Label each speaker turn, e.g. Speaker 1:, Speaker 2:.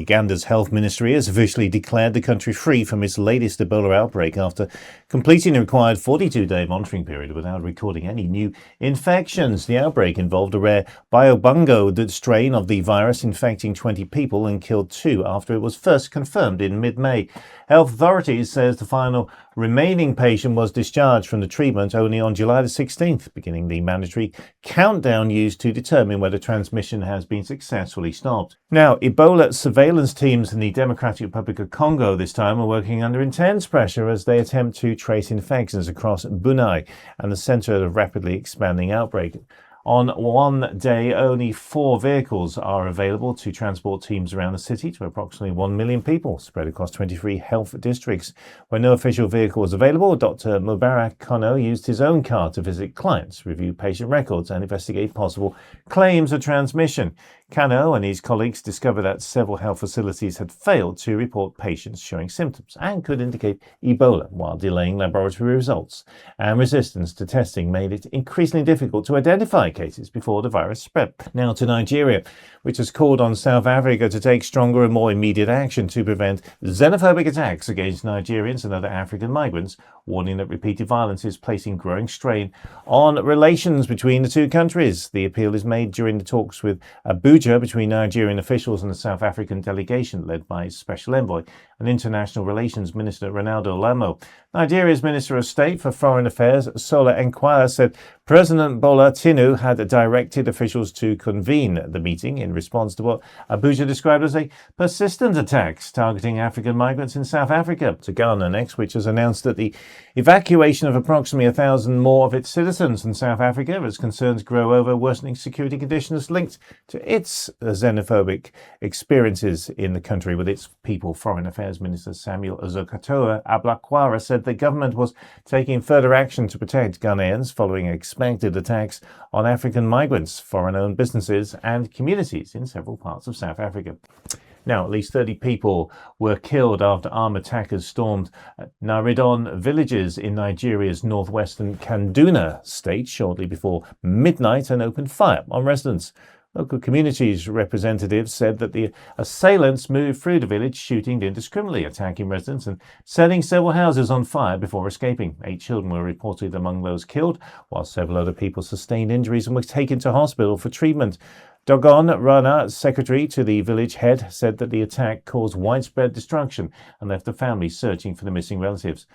Speaker 1: Uganda's health ministry has officially declared the country free from its latest Ebola outbreak after completing the required 42-day monitoring period without recording any new infections. The outbreak involved a rare Biobungo strain of the virus infecting 20 people and killed 2 after it was first confirmed in mid-May. Health authorities says the final remaining patient was discharged from the treatment only on July the 16th, beginning the mandatory countdown used to determine whether transmission has been successfully stopped. Now, Ebola surveillance teams in the Democratic Republic of Congo this time are working under intense pressure as they attempt to trace infections across Bunai and the center of the rapidly expanding outbreak. On one day, only 4 vehicles are available to transport teams around the city to approximately 1 million people spread across 23 health districts. When no official vehicle was available, Dr. Mubarak Kano used his own car to visit clients, review patient records and investigate possible claims of transmission. Kano and his colleagues discovered that several health facilities had failed to report patients showing symptoms and could indicate Ebola, while delaying laboratory results. And resistance to testing made it increasingly difficult to identify cases before the virus spread. Now to Nigeria, which has called on South Africa to take stronger and more immediate action to prevent xenophobic attacks against Nigerians and other African migrants, warning that repeated violence is placing growing strain on relations between the two countries. The appeal is made during the talks with Abuja between Nigerian officials and the South African delegation led by Special Envoy and International Relations Minister Ronaldo Lamo. Nigeria's Minister of State for Foreign Affairs, Sola Enquire, said President Bola Tinubu had directed officials to convene the meeting in response to what Abuja described as a persistent attacks targeting African migrants in South Africa. To Ghana next, which has announced that the evacuation of approximately 1,000 more of its citizens from South Africa as concerns grow over worsening security conditions linked to its xenophobic experiences in the country, with its people. Foreign Affairs Minister Samuel Ozokatoa Ablakwara said the government was taking further action to protect Ghanaians following expected attacks on African migrants, foreign-owned businesses and communities in several parts of South Africa. Now, at least 30 people were killed after armed attackers stormed Naridon villages in Nigeria's northwestern Kaduna state shortly before midnight and opened fire on residents. Local communities representatives said that the assailants moved through the village, shooting indiscriminately, attacking residents and setting several houses on fire before escaping. 8 children were reported among those killed, while several other people sustained injuries and were taken to hospital for treatment. Dogon Rana, secretary to the village head, said that the attack caused widespread destruction and left the family searching for the missing relatives.